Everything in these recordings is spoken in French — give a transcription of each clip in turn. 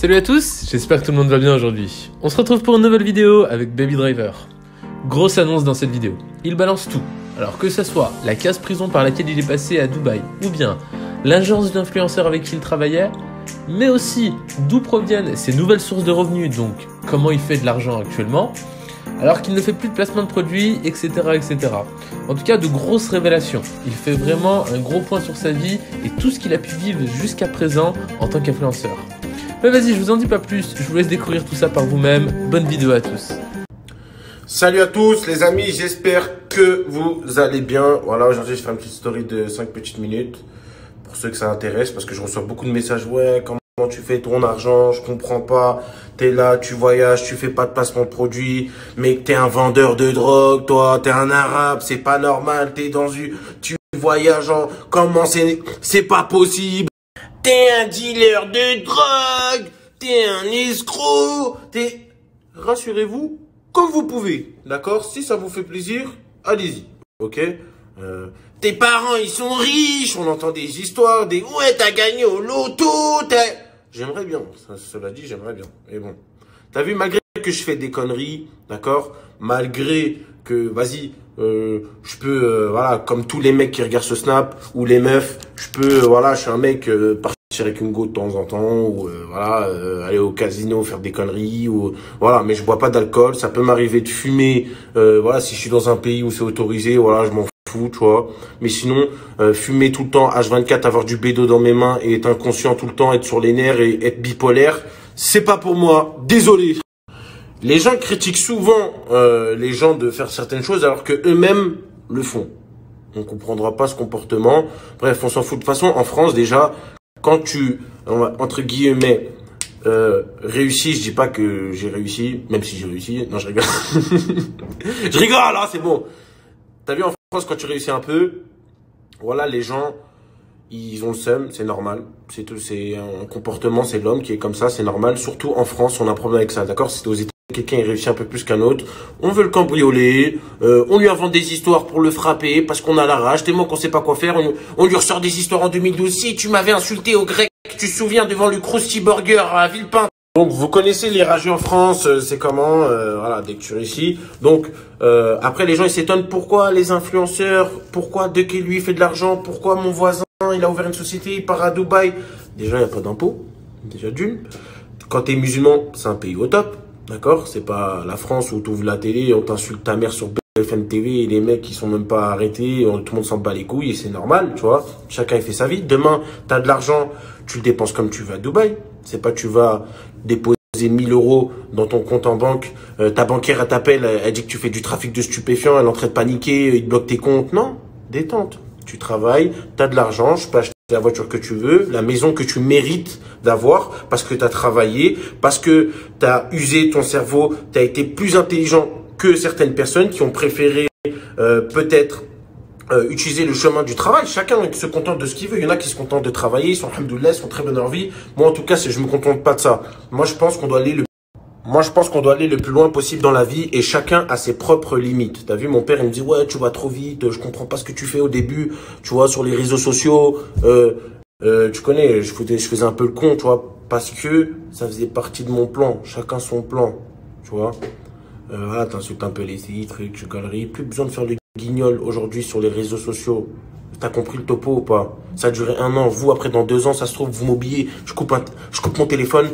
Salut à tous, j'espère que tout le monde va bien aujourd'hui. On se retrouve pour une nouvelle vidéo avec Baby Driver. Grosse annonce dans cette vidéo, il balance tout. Alors que ça soit la case prison par laquelle il est passé à Dubaï, ou bien l'agence d'influenceurs avec qui il travaillait, mais aussi d'où proviennent ses nouvelles sources de revenus, donc comment il fait de l'argent actuellement, alors qu'il ne fait plus de placement de produits, etc., etc. En tout cas, de grosses révélations. Il fait vraiment un gros point sur sa vie et tout ce qu'il a pu vivre jusqu'à présent en tant qu'influenceur. Mais vas-y, je vous en dis pas plus, je vous laisse découvrir tout ça par vous-même. Bonne vidéo à tous. Salut à tous les amis, j'espère que vous allez bien. Voilà, aujourd'hui je fais une petite story de 5 petites minutes pour ceux que ça intéresse parce que je reçois beaucoup de messages. Ouais, comment tu fais ton argent? Je comprends pas. T'es là, tu voyages, tu fais pas de placement de produits, mais t'es un vendeur de drogue, toi, t'es un arabe, c'est pas normal, tu voyages en, comment c'est pas possible. T'es un dealer de drogue, t'es un escroc, rassurez-vous, comme vous pouvez, d'accord? Si ça vous fait plaisir, allez-y, ok? Tes parents, ils sont riches, on entend des histoires, ouais, t'as gagné au loto, J'aimerais bien, cela dit, j'aimerais bien, mais bon. T'as vu, malgré que je fais des conneries, d'accord? Malgré que, vas-y, je peux, voilà, comme tous les mecs qui regardent ce snap, ou les meufs, je peux, voilà, je suis un mec, partir avec une go de temps en temps, ou voilà, aller au casino, faire des conneries, ou voilà, mais je bois pas d'alcool, ça peut m'arriver de fumer, voilà, si je suis dans un pays où c'est autorisé, voilà, je m'en fous, tu vois, mais sinon, fumer tout le temps, H24, avoir du bédo dans mes mains, et être inconscient tout le temps, être sur les nerfs et être bipolaire, c'est pas pour moi, désolé. Les gens critiquent souvent les gens de faire certaines choses alors que eux-mêmes le font. On comprendra pas ce comportement. Bref, on s'en fout. De toute façon, en France, déjà, quand tu, entre guillemets, réussis, je dis pas que j'ai réussi, même si j'ai réussi. Non, je rigole. Je rigole, là, c'est bon. T'as vu, en France, quand tu réussis un peu, voilà, les gens, ils ont le seum, c'est normal. C'est tout, c'est un comportement, c'est l'homme qui est comme ça, c'est normal. Surtout en France, on a un problème avec ça, d'accord? C'est aux États-Unis. Quelqu'un il réussit un peu plus qu'un autre, on veut le cambrioler, on lui invente des histoires pour le frapper parce qu'on a la rage, tellement qu'on sait pas quoi faire, on lui ressort des histoires en 2012. Si tu m'avais insulté au grec, tu te souviens devant le Krusty Burger à Villepinte. Donc vous connaissez les rageux en France, c'est comment, voilà, dès que tu réussis. Donc après les gens ils s'étonnent pourquoi les influenceurs, pourquoi dès qu'il lui fait de l'argent, pourquoi mon voisin il a ouvert une société, il part à Dubaï. Déjà il n'y a pas d'impôt, déjà d'une. Quand t'es musulman, c'est un pays au top. D'accord? C'est pas la France où tu ouvres la télé et on t'insulte ta mère sur BFM TV et les mecs qui sont même pas arrêtés, tout le monde s'en bat les couilles et c'est normal, tu vois. Chacun il fait sa vie. Demain, tu as de l'argent, tu le dépenses comme tu veux à Dubaï. C'est pas tu vas déposer 1000 euros dans ton compte en banque, ta banquière elle t'appelle, elle dit que tu fais du trafic de stupéfiants, elle est en train de paniquer, il te bloque tes comptes. Non, détente. Tu travailles, tu as de l'argent, je peux acheter la voiture que tu veux, la maison que tu mérites d'avoir parce que tu as travaillé, parce que tu as usé ton cerveau, tu as été plus intelligent que certaines personnes qui ont préféré peut-être utiliser le chemin du travail. Chacun se contente de ce qu'il veut. Il y en a qui se contentent de travailler, ils sont alhamdoulilah, ils sont très bien dans leur vie. Moi en tout cas, je me contente pas de ça. Moi je pense qu'on doit aller le plus loin possible dans la vie et chacun a ses propres limites. T'as vu, mon père, il me dit, ouais, tu vas trop vite, je comprends pas ce que tu fais au début, tu vois, sur les réseaux sociaux, tu connais, je faisais un peu le con, tu vois, parce que ça faisait partie de mon plan, chacun son plan, tu vois. Voilà, t'insultes un peu les trucs, tu galeries, plus besoin de faire le guignol aujourd'hui sur les réseaux sociaux. T'as compris le topo ou pas? Ça a duré 1 an, vous, après, dans 2 ans, ça se trouve, vous m'oubliez, je coupe mon téléphone.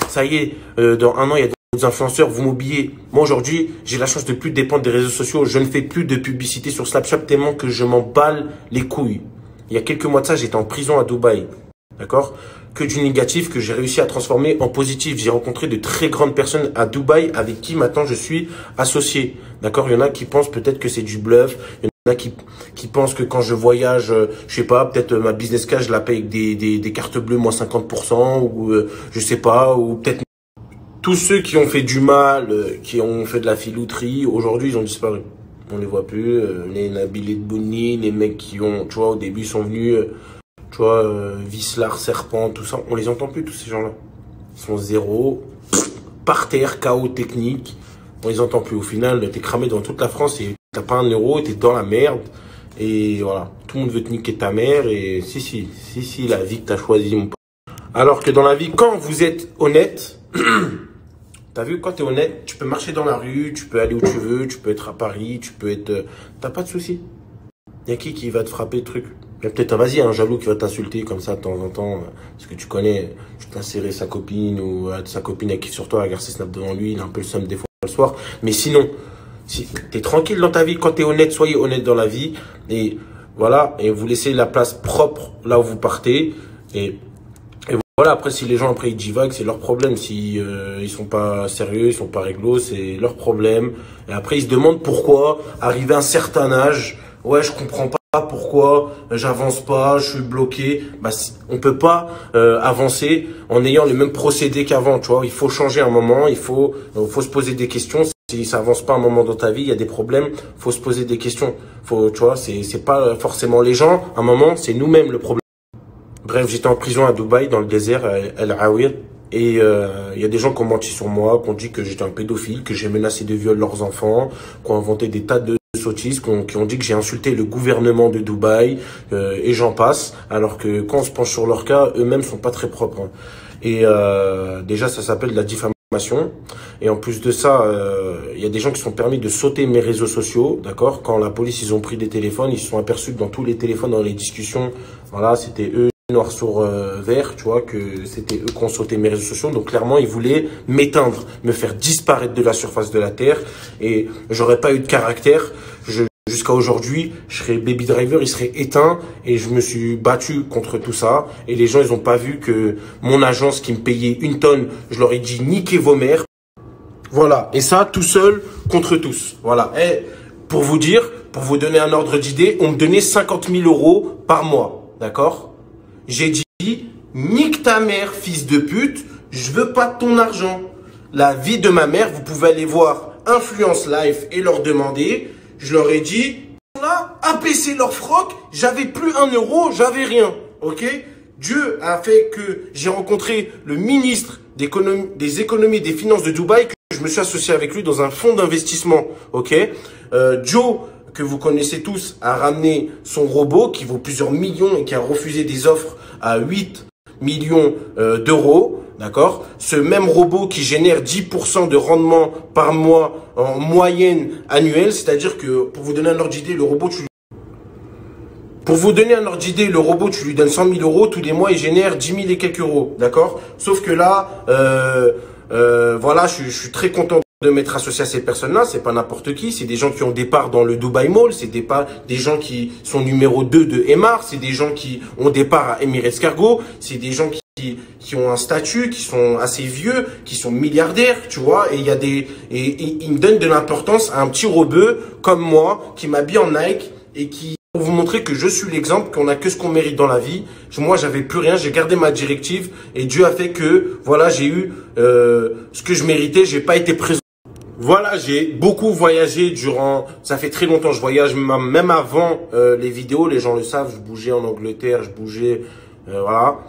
Ça y est, dans 1 an, il y a des influenceurs, vous m'oubliez. Moi, aujourd'hui, j'ai la chance de plus dépendre des réseaux sociaux. Je ne fais plus de publicité sur Snapchat tellement que je m'en balle les couilles. Il y a quelques mois de ça, j'étais en prison à Dubaï. D'accord? Que du négatif que j'ai réussi à transformer en positif. J'ai rencontré de très grandes personnes à Dubaï avec qui maintenant je suis associé. D'accord? Il y en a qui pensent peut-être que c'est du bluff. Il y en a qui pensent que quand je voyage, je sais pas, peut-être ma business card, je la paye avec des cartes bleues moins 50% ou je sais pas, ou peut-être tous ceux qui ont fait du mal, qui ont fait de la filouterie, aujourd'hui ils ont disparu. On les voit plus, les Nabil Bouni, les mecs qui ont, tu vois, au début ils sont venus, tu vois, Vislar, Serpent, tout ça, on les entend plus tous ces gens-là. Ils sont zéro, par terre, chaos technique, on les entend plus. Au final, t'es cramé dans toute la France et t'as pas 1 euro, t'es dans la merde. Et voilà, tout le monde veut te niquer ta mère et si, la vie que t'as choisie, mon pote. Alors que dans la vie, quand vous êtes honnête, t'as vu, quand t'es honnête, tu peux marcher dans la rue, tu peux aller où tu veux, tu peux être à Paris, tu peux être... T'as pas de soucis. Y a qui va te frapper le truc? Il y a peut-être un jaloux qui va t'insulter comme ça de temps en temps, parce que tu connais, tu t'as serré sa copine ou sa copine a qui sur toi, regarde ses snaps devant lui, il a un peu le seum des fois le soir. Mais sinon, si t'es tranquille dans ta vie, quand t'es honnête, soyez honnête dans la vie. Et voilà, et vous laissez la place propre là où vous partez. Et voilà, après, si les gens, après, ils divaguent, c'est leur problème. Si ils sont pas sérieux, ils sont pas réglo, c'est leur problème. Et après, ils se demandent pourquoi, arrivé à un certain âge, ouais, je comprends pas pourquoi j'avance pas, je suis bloqué. Bah, on peut pas avancer en ayant les mêmes procédés qu'avant, tu vois. Il faut changer un moment, il faut se poser des questions. Si ça avance pas un moment dans ta vie, il y a des problèmes, faut se poser des questions. Tu vois, c'est pas forcément les gens, à un moment, c'est nous-mêmes le problème. Bref, j'étais en prison à Dubaï, dans le désert, El Awir. Et il y a des gens qui ont menti sur moi, qui ont dit que j'étais un pédophile, que j'ai menacé de viol leurs enfants, qui ont inventé des tas de sottises, qui ont dit que j'ai insulté le gouvernement de Dubaï, et j'en passe. Alors que quand on se penche sur leur cas, eux-mêmes sont pas très propres. Et déjà, ça s'appelle de la diffamation. Et en plus de ça, il y a des gens qui se sont permis de sauter mes réseaux sociaux, d'accord? Quand la police, ils ont pris des téléphones, ils se sont aperçus que dans tous les téléphones, dans les discussions, voilà, c'était eux, noir sur vert, tu vois, que c'était eux qui ont sauté mes réseaux sociaux. Donc clairement, ils voulaient m'éteindre, me faire disparaître de la surface de la Terre. Et j'aurais pas eu de caractère. Jusqu'à aujourd'hui, je serais Baby Driver, il serait éteint. Et je me suis battu contre tout ça. Et les gens, ils ont pas vu que mon agence qui me payait 1 tonne, je leur ai dit niquez vos mères. Voilà. Et ça, tout seul contre tous. Voilà. Et pour vous dire, pour vous donner un ordre d'idée, on me donnait 50 000 € par mois. D'accord? J'ai dit, nique ta mère, fils de pute, je veux pas ton argent. La vie de ma mère, vous pouvez aller voir Influence Life et leur demander. Je leur ai dit, là, abaisser leur froc, j'avais plus 1 €, j'avais rien. Ok? Dieu a fait que j'ai rencontré le ministre des économies et des finances de Dubaï, que je me suis associé avec lui dans un fonds d'investissement. Ok? Joe, que vous connaissez tous, a ramené son robot qui vaut plusieurs millions et qui a refusé des offres à 8 millions d'euros. D'accord? Ce même robot qui génère 10% de rendement par mois en moyenne annuelle, c'est-à-dire que pour vous donner un ordre d'idée, le robot, tu lui donnes 100 000 €, tous les mois, il génère 10 000 et quelques euros. D'accord? Sauf que là, voilà, je suis très content de m'être associé à ces personnes-là. C'est pas n'importe qui, c'est des gens qui ont des parts dans le Dubai Mall, c'est des gens qui sont numéro 2 de Emar, c'est des gens qui ont des parts à Emirates Cargo, c'est des gens qui ont un statut, qui sont assez vieux, qui sont milliardaires, tu vois, et ils me donnent de l'importance à un petit rebeu comme moi, qui m'habille en Nike et qui, pour vous montrer que je suis l'exemple, qu'on a que ce qu'on mérite dans la vie. Moi, j'avais plus rien, j'ai gardé ma directive et Dieu a fait que, voilà, j'ai eu ce que je méritais, j'ai pas été présent. Voilà, j'ai beaucoup voyagé durant, ça fait très longtemps, je voyage même avant les vidéos, les gens le savent, je bougeais en Angleterre, je bougeais, voilà.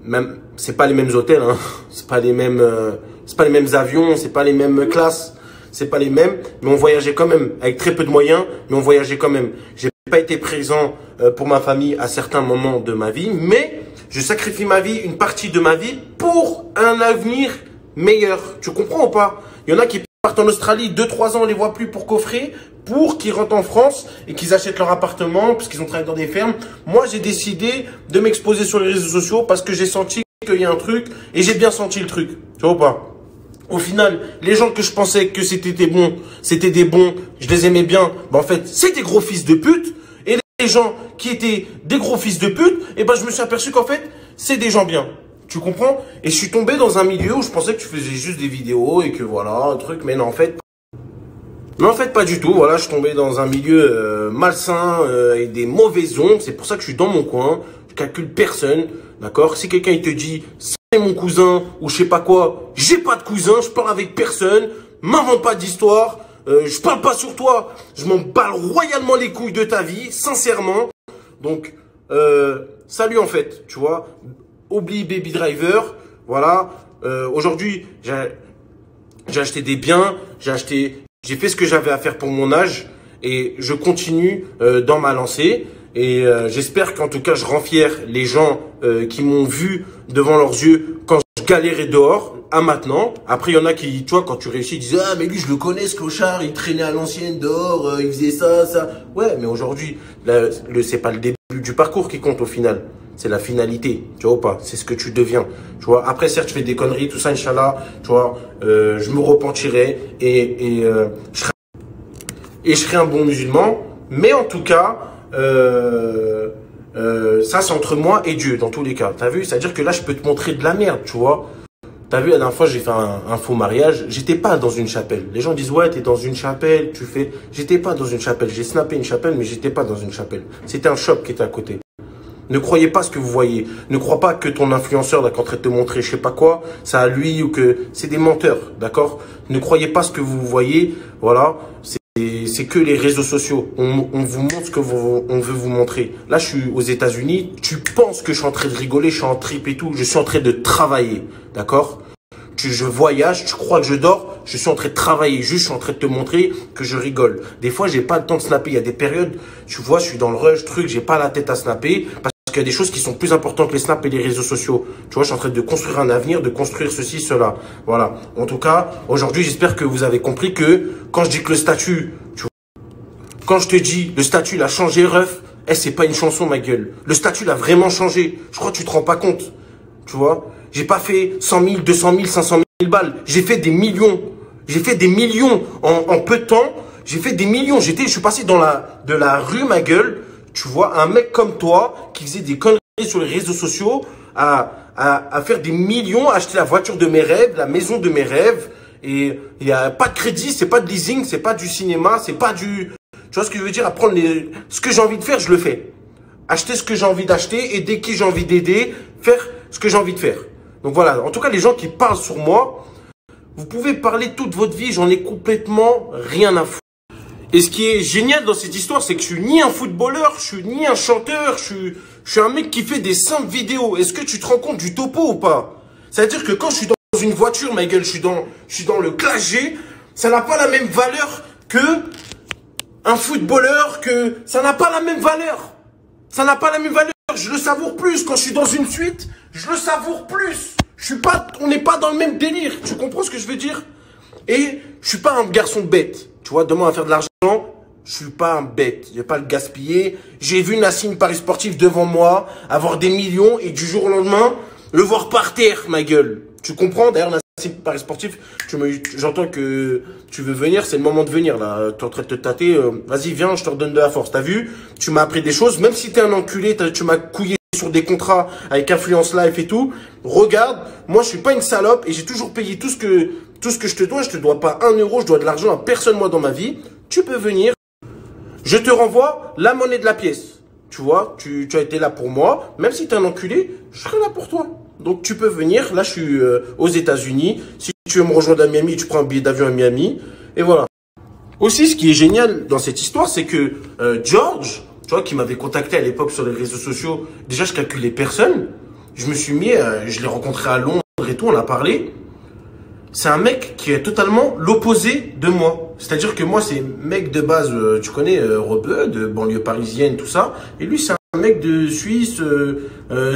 Même, c'est pas les mêmes hôtels, hein. C'est pas les mêmes avions, c'est pas les mêmes classes, c'est pas les mêmes, mais on voyageait quand même, avec très peu de moyens, mais on voyageait quand même. J'ai pas été présent pour ma famille à certains moments de ma vie, mais je sacrifie ma vie, une partie de ma vie, pour un avenir meilleur. Tu comprends ou pas? Il y en a qui partent en Australie, 2-3 ans, on les voit plus pour coffrer, pour qu'ils rentrent en France et qu'ils achètent leur appartement parce qu'ils ont travaillé dans des fermes. Moi, j'ai décidé de m'exposer sur les réseaux sociaux parce que j'ai senti qu'il y a un truc et j'ai bien senti le truc. Tu vois ou pas? Au final, les gens que je pensais que c'était des bons, je les aimais bien. Ben, en fait, c'est des gros fils de pute. Et les gens qui étaient des gros fils de pute, et ben, je me suis aperçu qu'en fait, c'est des gens bien. Tu comprends? Et je suis tombé dans un milieu où je pensais que tu faisais juste des vidéos et que voilà, un truc, mais non, en fait, pas du tout. Voilà, je suis tombé dans un milieu malsain et des mauvaises ondes. C'est pour ça que je suis dans mon coin. Je calcule personne, d'accord? Si quelqu'un il te dit c'est mon cousin ou je sais pas quoi, j'ai pas de cousin, je parle avec personne, m'invente pas d'histoire, je parle pas sur toi, je m'en bats royalement les couilles de ta vie, sincèrement. Donc, salut en fait, tu vois. Oublie Baby Driver, voilà. Aujourd'hui, j'ai acheté des biens, j'ai fait ce que j'avais à faire pour mon âge et je continue dans ma lancée. Et j'espère qu'en tout cas, je rends fier les gens qui m'ont vu devant leurs yeux quand je galérais dehors à maintenant. Après, il y en a qui, tu vois, quand tu réussis, ils disent « Ah, mais lui, je le connais, ce clochard, il traînait à l'ancienne dehors, il faisait ça, ça. » Ouais, mais aujourd'hui, c'est pas le début du parcours qui compte au final. C'est la finalité, tu vois ou pas? C'est ce que tu deviens, tu vois. Après, certes, je fais des conneries, tout ça, Inch'Allah, tu vois. Je me repentirai et je serai un bon musulman. Mais en tout cas, ça, c'est entre moi et Dieu, dans tous les cas. T'as vu? C'est-à-dire que là, je peux te montrer de la merde, tu vois. T'as vu, la dernière fois, j'ai fait un faux mariage. J'étais pas dans une chapelle. Les gens disent, ouais, t'es dans une chapelle, tu fais... J'étais pas dans une chapelle. J'ai snappé une chapelle, mais j'étais pas dans une chapelle. C'était un shop qui était à côté. Ne croyez pas ce que vous voyez. Ne crois pas que ton influenceur là, qui est en train de te montrer je sais pas quoi, ça à lui ou que c'est des menteurs, d'accord? Ne croyez pas ce que vous voyez. Voilà, c'est que les réseaux sociaux. On vous montre ce que on veut vous montrer. Là, je suis aux États-Unis. Tu penses que je suis en train de rigoler, je suis en trip et tout. Je suis en train de travailler, d'accord? Je voyage, tu crois que je dors, je suis en train de travailler, juste je suis en train de te montrer que je rigole. Des fois, j'ai pas le temps de snapper. Il y a des périodes, tu vois, je suis dans le rush, truc, j'ai pas la tête à snapper parce qu'il y a des choses qui sont plus importantes que les snaps et les réseaux sociaux. Tu vois, je suis en train de construire un avenir, de construire ceci, cela. Voilà. En tout cas, aujourd'hui, j'espère que vous avez compris que quand je dis que le statut, tu vois, quand je te dis le statut il a changé, ref, c'est pas une chanson, ma gueule. Le statut il a vraiment changé. Je crois que tu te rends pas compte. Tu vois, j'ai pas fait 100 000, 200 000, 500 000 balles. J'ai fait des millions. J'ai fait des millions en peu de temps. J'ai fait des millions. Je suis passé de la rue, ma gueule. Tu vois, un mec comme toi qui faisait des conneries sur les réseaux sociaux à faire des millions, à acheter la voiture de mes rêves, la maison de mes rêves. Et il n'y a pas de crédit, c'est pas de leasing, c'est pas du cinéma, c'est pas du... Tu vois ce que je veux dire? À prendre ce que j'ai envie de faire, je le fais. Acheter ce que j'ai envie d'acheter, aider qui j'ai envie d'aider, faire ce que j'ai envie de faire. Donc voilà, en tout cas, les gens qui parlent sur moi, vous pouvez parler toute votre vie, j'en ai complètement rien à foutre. Et ce qui est génial dans cette histoire, c'est que je suis ni un footballeur, je suis ni un chanteur, je suis un mec qui fait des simples vidéos. Est-ce que tu te rends compte du topo ou pas? C'est-à-dire que quand je suis dans une voiture, ma gueule, je suis dans le classe G, ça n'a pas la même valeur que un footballeur, que ça n'a pas la même valeur. Ça n'a pas la même valeur. Je le savoure plus. Quand je suis dans une suite, je le savoure plus. On n'est pas dans le même délire. Tu comprends ce que je veux dire? Et je suis pas un garçon bête. Tu vois, demain, on va faire de l'argent. Je suis pas un bête. Je vais pas le gaspiller. J'ai vu Nassim Paris Sportif devant moi, avoir des millions et du jour au lendemain, le voir par terre, ma gueule. Tu comprends? D'ailleurs, Nassim Paris Sportif, j'entends que tu veux venir. C'est le moment de venir, là. Tu es en train de te tâter. Vas-y, viens, je te redonne de la force. T'as vu? Tu m'as appris des choses. Même si t'es un enculé, tu m'as couillé sur des contrats avec Influence Life et tout. Regarde, moi, je suis pas une salope et j'ai toujours payé tout ce que je te dois. Je te dois pas 1 euro. Je dois de l'argent à personne, moi, dans ma vie. Tu peux venir. Je te renvoie la monnaie de la pièce. Tu vois, tu as été là pour moi. Même si tu es un enculé, je serai là pour toi. Donc, tu peux venir. Là, je suis aux États-Unis. Si tu veux me rejoindre à Miami, tu prends un billet d'avion à Miami. Et voilà. Aussi, ce qui est génial dans cette histoire, c'est que George, tu vois, qui m'avait contacté à l'époque sur les réseaux sociaux, déjà, je calculais personne. Je me suis mis, je l'ai rencontré à Londres et tout, on a parlé. C'est un mec qui est totalement l'opposé de moi. C'est-à-dire que moi, c'est mec de base, tu connais, rebeu, de banlieue parisienne, tout ça. Et lui, c'est un mec de Suisse,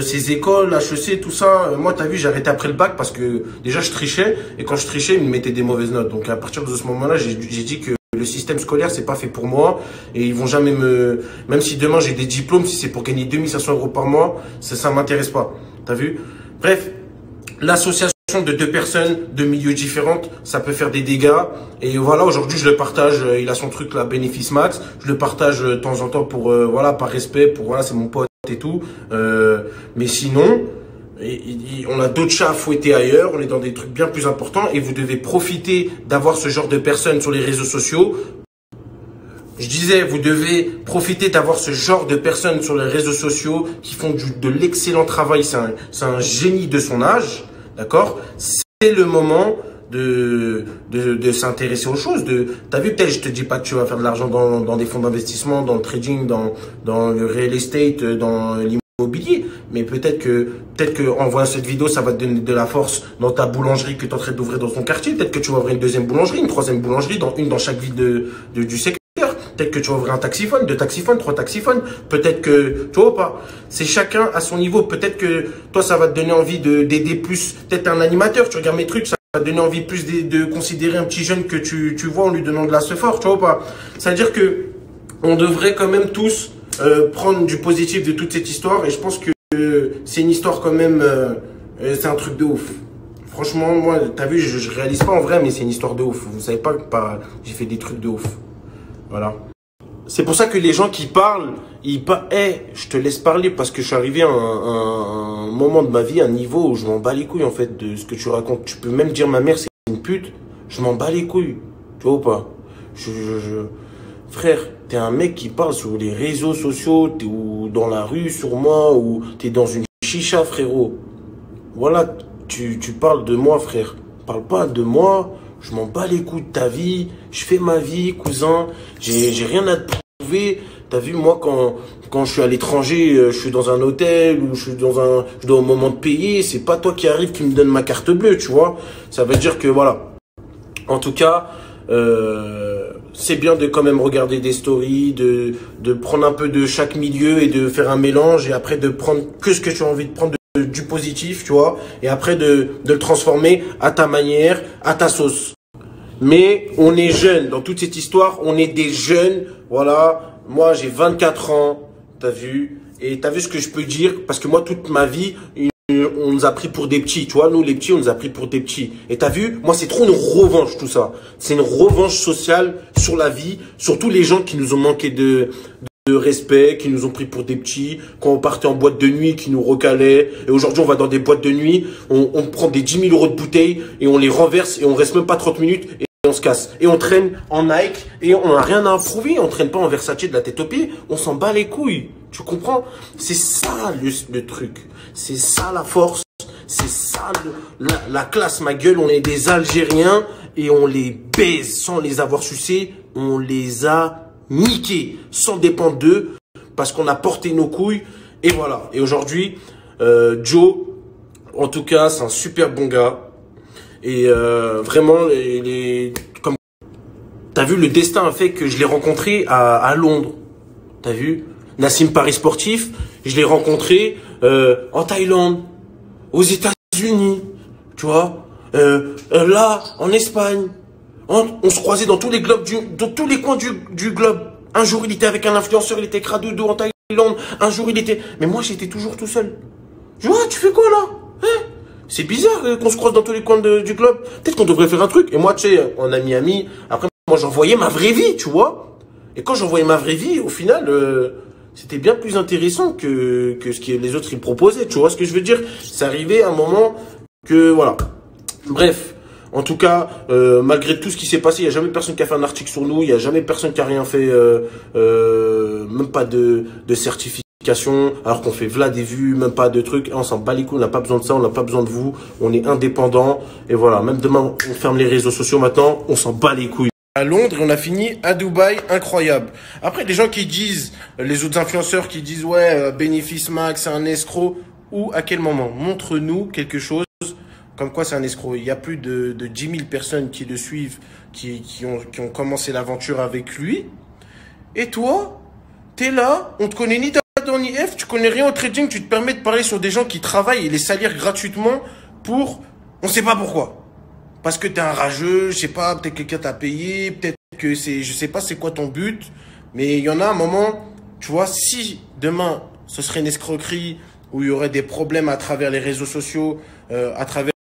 ses écoles, HEC, tout ça. Moi, t'as vu, j'ai arrêté après le bac parce que déjà, je trichais. Et quand je trichais, il me mettait des mauvaises notes. Donc, à partir de ce moment-là, j'ai dit que le système scolaire, c'est pas fait pour moi. Et ils vont jamais même si demain, j'ai des diplômes, si c'est pour gagner 2500 € par mois, ça m'intéresse pas. T'as vu? Bref, l'association de deux personnes de milieux différents, ça peut faire des dégâts. Et voilà, aujourd'hui, je le partage. Il a son truc là, bénéfice max. Je le partage de temps en temps pour, voilà, par respect, pour, voilà, c'est mon pote et tout. Mais sinon, on a d'autres chats à fouetter ailleurs. On est dans des trucs bien plus importants et vous devez profiter d'avoir ce genre de personnes sur les réseaux sociaux. Je disais, vous devez profiter d'avoir ce genre de personnes sur les réseaux sociaux qui font de l'excellent travail. C'est un génie de son âge. D'accord? C'est le moment de s'intéresser aux choses. T'as vu, peut-être, je te dis pas que tu vas faire de l'argent dans des fonds d'investissement, dans le trading, dans le real estate, dans l'immobilier. Mais peut-être que en voyant cette vidéo, ça va te donner de la force dans ta boulangerie que tu es en train d'ouvrir dans ton quartier. Peut-être que tu vas ouvrir une deuxième boulangerie, une troisième boulangerie, dans chaque ville du secteur. Peut-être que tu vas ouvrir un taxiphone, 2 taxiphones, 3 taxiphones. Peut-être que, tu vois ou pas? C'est chacun à son niveau. Peut-être que toi, ça va te donner envie d'aider plus. Peut-être un animateur, tu regardes mes trucs, ça va te donner envie plus de considérer un petit jeune que tu vois en lui donnant de la sephore, tu vois ou pas? C'est-à-dire que on devrait quand même tous prendre du positif de toute cette histoire. Et je pense que c'est une histoire quand même, c'est un truc de ouf. Franchement, moi, t'as vu, je réalise pas en vrai, mais c'est une histoire de ouf. Vous savez pas que j'ai fait des trucs de ouf. Voilà. C'est pour ça que les gens qui parlent, je te laisse parler parce que je suis arrivé à un moment de ma vie, un niveau où je m'en bats les couilles en fait de ce que tu racontes. Tu peux même dire ma mère c'est une pute, je m'en bats les couilles. Tu vois ou pas? Frère, t'es un mec qui parle sur les réseaux sociaux, ou dans la rue sur moi, ou t'es dans une chicha, frérot. Voilà. Tu parles de moi, frère. Parle pas de moi. Je m'en bats les couilles de ta vie. Je fais ma vie, cousin. J'ai rien à te prouver. T'as vu, moi, quand je suis à l'étranger, je suis dans un hôtel ou je dois au moment de payer. C'est pas toi qui arrive qui me donne ma carte bleue, tu vois. Ça veut dire que, voilà. En tout cas, c'est bien de quand même regarder des stories, de prendre un peu de chaque milieu et de faire un mélange et après de prendre que ce que tu as envie de prendre du positif, tu vois, et après de le transformer à ta manière, à ta sauce. Mais on est jeunes, dans toute cette histoire, on est des jeunes, voilà. Moi, j'ai 24 ans, t'as vu, et t'as vu ce que je peux dire, parce que moi, toute ma vie, on nous a pris pour des petits, tu vois, nous les petits, on nous a pris pour des petits. Et t'as vu, moi, c'est trop une revanche, tout ça. C'est une revanche sociale sur la vie, sur tous les gens qui nous ont manqué de respect, qui nous ont pris pour des petits, quand on partait en boîte de nuit, qui nous recalaient. Et aujourd'hui, on va dans des boîtes de nuit, on prend des 10 000 € de bouteilles et on les renverse et on reste même pas 30 minutes et on se casse. Et on traîne en Nike et on n'a rien à prouver. On traîne pas en Versace de la tête aux pieds. On s'en bat les couilles. Tu comprends? C'est ça le truc. C'est ça la force. C'est ça la classe, ma gueule. On est des Algériens et on les baise sans les avoir sucés. On les a niqués sans dépendre d'eux parce qu'on a porté nos couilles. Et voilà. Et aujourd'hui, Joe, en tout cas, c'est un super bon gars. Et vraiment, comme t'as vu, le destin a fait que je l'ai rencontré à Londres. T'as vu, Nassim Paris Sportif, je l'ai rencontré en Thaïlande, aux États-Unis, tu vois, là, en Espagne. On se croisait dans tous les globes, dans tous les coins du globe. Un jour, il était avec un influenceur, il était cradodo en Thaïlande. Un jour, il était... Mais moi, j'étais toujours tout seul. Je dis, tu fais quoi là, hein? C'est bizarre qu'on se croise dans tous les coins du globe. Peut-être qu'on devrait faire un truc. Et moi, tu sais, on a ami. Après, moi, j'envoyais ma vraie vie, tu vois. Et quand j'envoyais ma vraie vie, au final, c'était bien plus intéressant que ce que les autres ils proposaient. Tu vois ce que je veux dire? C'est arrivé à un moment que, voilà. Bref. En tout cas, malgré tout ce qui s'est passé, il n'y a jamais personne qui a fait un article sur nous. Il n'y a jamais personne qui a rien fait, même pas de certification, alors qu'on fait v'là des vues, même pas de trucs. On s'en bat les couilles, on n'a pas besoin de ça, on n'a pas besoin de vous. On est indépendant. Et voilà, même demain, on ferme les réseaux sociaux maintenant, on s'en bat les couilles. À Londres, on a fini à Dubaï, incroyable. Après, les gens qui disent, les autres influenceurs qui disent, ouais, bénéfice max, c'est un escroc. Ou à quel moment? Montre-nous quelque chose. Comme quoi c'est un escroc. Il y a plus de 10 000 personnes qui le suivent, qui ont commencé l'aventure avec lui. Et toi, t'es là, on te connaît ni dans ni F, tu connais rien au trading, tu te permets de parler sur des gens qui travaillent et les salir gratuitement pour... On sait pas pourquoi. Parce que t'es un rageux, je sais pas, peut-être quelqu'un t'a payé, peut-être que c'est... Je sais pas c'est quoi ton but, mais il y en a un moment, tu vois, si demain, ce serait une escroquerie où il y aurait des problèmes à travers les réseaux sociaux, à travers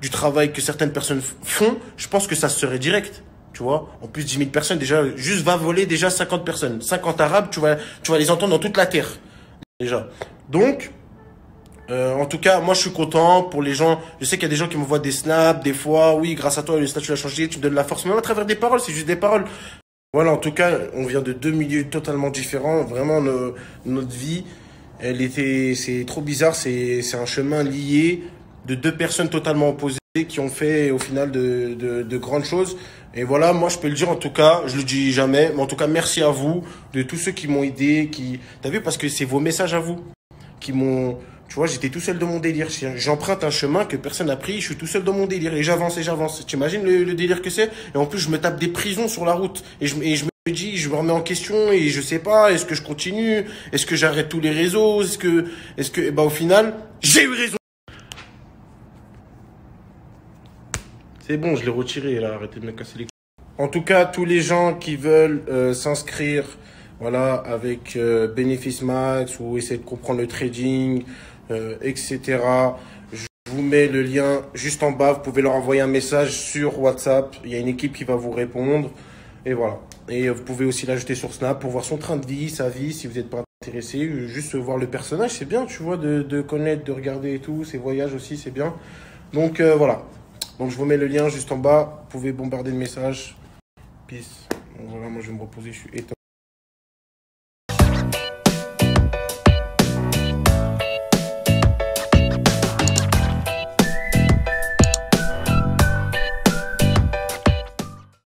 du travail que certaines personnes font, je pense que ça serait direct, tu vois. En plus, 10 000 personnes, déjà, juste va voler déjà 50 personnes. 50 arabes, tu vas les entendre dans toute la terre, déjà. Donc, en tout cas, moi, je suis content pour les gens. Je sais qu'il y a des gens qui m'envoient des snaps, des fois, oui, grâce à toi, le statut a changé, tu me donnes la force. Même à travers des paroles, c'est juste des paroles. Voilà, en tout cas, on vient de 2 milieux totalement différents. Vraiment, notre vie, c'est trop bizarre. C'est un chemin lié de 2 personnes totalement opposées qui ont fait au final de grandes choses. Et voilà, moi je peux le dire en tout cas, je le dis jamais, mais en tout cas merci à vous, de tous ceux qui m'ont aidé, t'as vu, parce que c'est vos messages à vous qui m'ont... Tu vois, j'étais tout seul dans mon délire. J'emprunte un chemin que personne n'a pris, je suis tout seul dans mon délire et j'avance et j'avance. Tu imagines le délire que c'est? Et en plus, je me tape des prisons sur la route et je me me dis, je me remets en question et je sais pas, est-ce que je continue? Est-ce que j'arrête tous les réseaux? Et bah, au final, j'ai eu raison. C'est bon, je l'ai retiré là, arrêtez de me casser les couilles. En tout cas, tous les gens qui veulent s'inscrire, voilà, avec bénéfice max ou essayer de comprendre le trading, etc. Je vous mets le lien juste en bas. Vous pouvez leur envoyer un message sur WhatsApp. Il y a une équipe qui va vous répondre. Et voilà. Et vous pouvez aussi l'ajouter sur Snap pour voir son train de vie, sa vie, si vous n'êtes pas intéressé. Juste voir le personnage, c'est bien, tu vois, de connaître, de regarder et tout. Ses voyages aussi, c'est bien. Donc voilà. Donc je vous mets le lien juste en bas. Vous pouvez bombarder le message. Peace. Donc voilà, moi je vais me reposer, je suis éteint.